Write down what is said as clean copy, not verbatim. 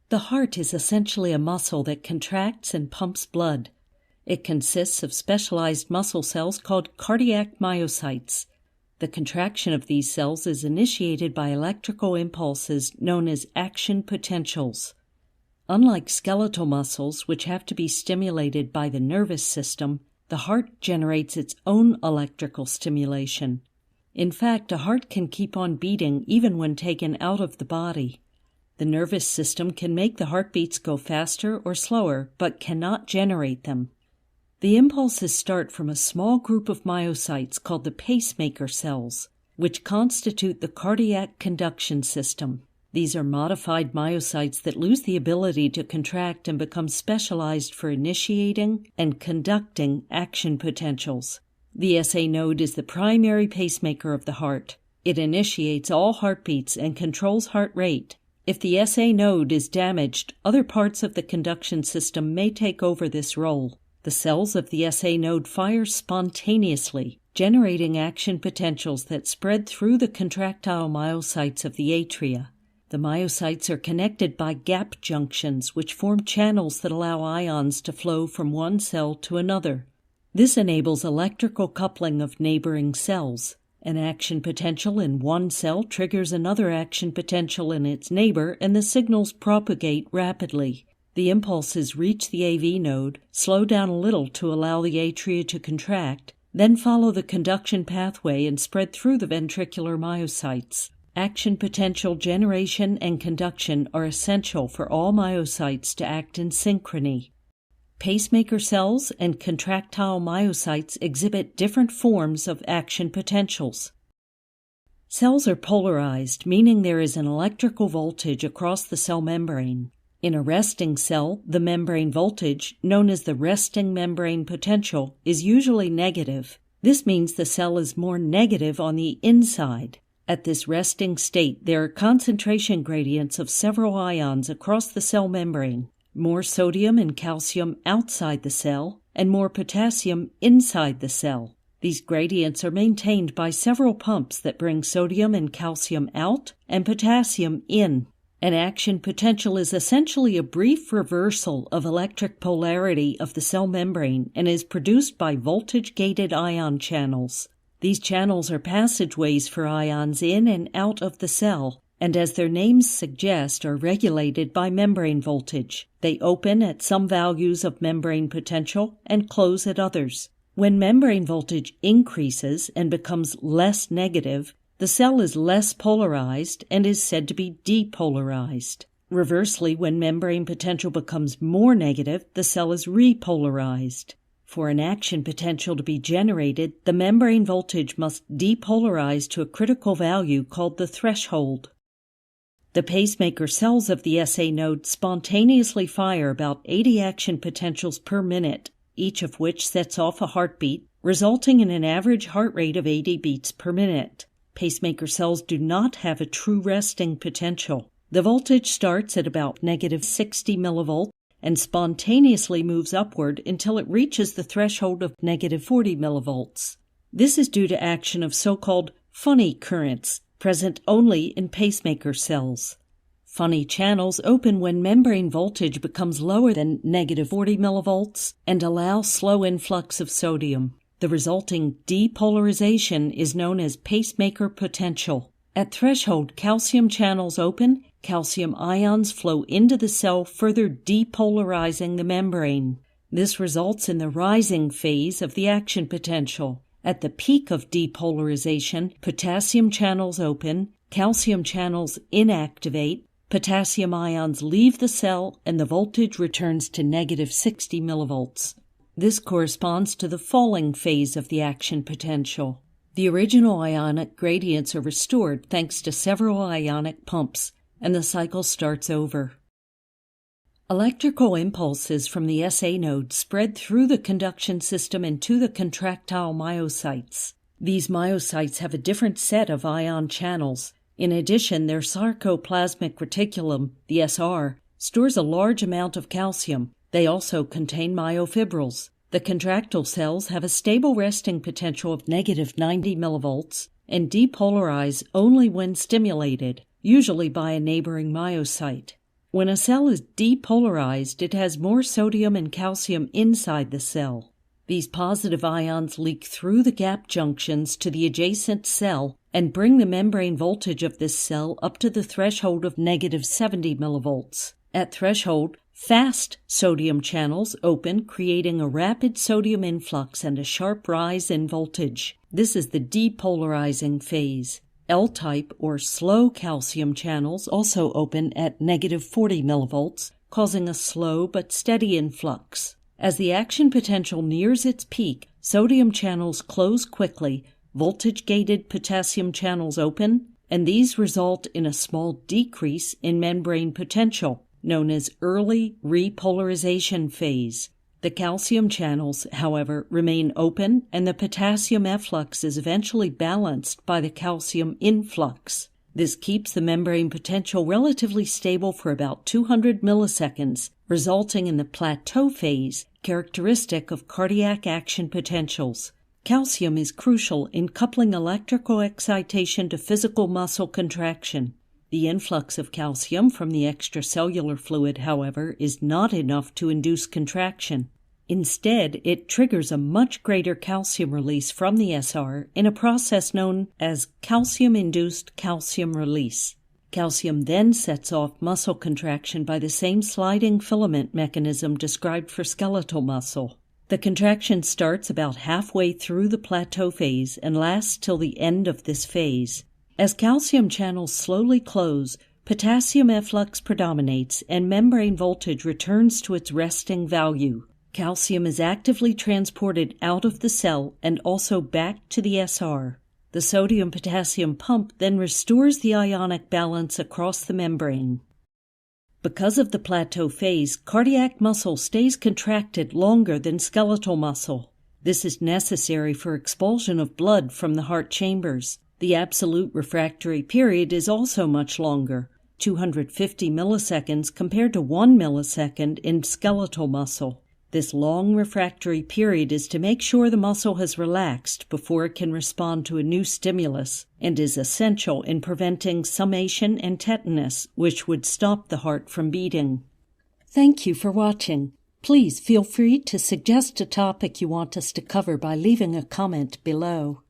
The heart is essentially a muscle that contracts and pumps blood. It consists of specialized muscle cells called cardiac myocytes. The contraction of these cells is initiated by electrical impulses known as action potentials. Unlike skeletal muscles, which have to be stimulated by the nervous system, the heart generates its own electrical stimulation. In fact, a heart can keep on beating even when taken out of the body. The nervous system can make the heartbeats go faster or slower, but cannot generate them. The impulses start from a small group of myocytes called the pacemaker cells, which constitute the cardiac conduction system. These are modified myocytes that lose the ability to contract and become specialized for initiating and conducting action potentials. The SA node is the primary pacemaker of the heart. It initiates all heartbeats and controls heart rate. If the SA node is damaged, other parts of the conduction system may take over this role. The cells of the SA node fire spontaneously, generating action potentials that spread through the contractile myocytes of the atria. The myocytes are connected by gap junctions, which form channels that allow ions to flow from one cell to another. This enables electrical coupling of neighboring cells. An action potential in one cell triggers another action potential in its neighbor, and the signals propagate rapidly. The impulses reach the AV node, slow down a little to allow the atria to contract, then follow the conduction pathway and spread through the ventricular myocytes. Action potential generation and conduction are essential for all myocytes to act in synchrony. Pacemaker cells and contractile myocytes exhibit different forms of action potentials. Cells are polarized, meaning there is an electrical voltage across the cell membrane. In a resting cell, the membrane voltage, known as the resting membrane potential, is usually negative. This means the cell is more negative on the inside. At this resting state, there are concentration gradients of several ions across the cell membrane. More sodium and calcium outside the cell, and more potassium inside the cell. These gradients are maintained by several pumps that bring sodium and calcium out and potassium in. An action potential is essentially a brief reversal of electric polarity of the cell membrane and is produced by voltage-gated ion channels. These channels are passageways for ions in and out of the cell, and as their names suggest, are regulated by membrane voltage. They open at some values of membrane potential and close at others. When membrane voltage increases and becomes less negative, the cell is less polarized and is said to be depolarized. Reversely, when membrane potential becomes more negative, the cell is repolarized. For an action potential to be generated, the membrane voltage must depolarize to a critical value called the threshold. The pacemaker cells of the SA node spontaneously fire about 80 action potentials per minute, each of which sets off a heartbeat, resulting in an average heart rate of 80 beats per minute. Pacemaker cells do not have a true resting potential. The voltage starts at about -60 millivolts and spontaneously moves upward until it reaches the threshold of -40 millivolts. This is due to action of so-called funny currents, present only in pacemaker cells. Funny channels open when membrane voltage becomes lower than -40 millivolts and allow slow influx of sodium. The resulting depolarization is known as pacemaker potential. At threshold, calcium channels open, calcium ions flow into the cell, further depolarizing the membrane. This results in the rising phase of the action potential. At the peak of depolarization, potassium channels open, calcium channels inactivate, potassium ions leave the cell, and the voltage returns to -60 millivolts. This corresponds to the falling phase of the action potential. The original ionic gradients are restored thanks to several ionic pumps, and the cycle starts over. Electrical impulses from the SA node spread through the conduction system into the contractile myocytes. These myocytes have a different set of ion channels. In addition, their sarcoplasmic reticulum, the SR, stores a large amount of calcium. They also contain myofibrils. The contractile cells have a stable resting potential of -90 millivolts and depolarize only when stimulated, usually by a neighboring myocyte. When a cell is depolarized, it has more sodium and calcium inside the cell. These positive ions leak through the gap junctions to the adjacent cell and bring the membrane voltage of this cell up to the threshold of -70 millivolts. At threshold, fast sodium channels open, creating a rapid sodium influx and a sharp rise in voltage. This is the depolarizing phase. L-type or slow calcium channels also open at -40 millivolts, causing a slow but steady influx. As the action potential nears its peak, sodium channels close quickly, voltage-gated potassium channels open, and these result in a small decrease in membrane potential, known as early repolarization phase. The calcium channels, however, remain open, and the potassium efflux is eventually balanced by the calcium influx. This keeps the membrane potential relatively stable for about 200 milliseconds, resulting in the plateau phase, characteristic of cardiac action potentials. Calcium is crucial in coupling electrical excitation to physical muscle contraction. The influx of calcium from the extracellular fluid, however, is not enough to induce contraction. Instead, it triggers a much greater calcium release from the SR in a process known as calcium-induced calcium release. Calcium then sets off muscle contraction by the same sliding filament mechanism described for skeletal muscle. The contraction starts about halfway through the plateau phase and lasts till the end of this phase. As calcium channels slowly close, potassium efflux predominates and membrane voltage returns to its resting value. Calcium is actively transported out of the cell and also back to the SR. The sodium-potassium pump then restores the ionic balance across the membrane. Because of the plateau phase, cardiac muscle stays contracted longer than skeletal muscle. This is necessary for expulsion of blood from the heart chambers. The absolute refractory period is also much longer, 250 milliseconds compared to 1 millisecond in skeletal muscle. This long refractory period is to make sure the muscle has relaxed before it can respond to a new stimulus, and is essential in preventing summation and tetanus, which would stop the heart from beating. Thank you for watching. Please feel free to suggest a topic you want us to cover by leaving a comment below.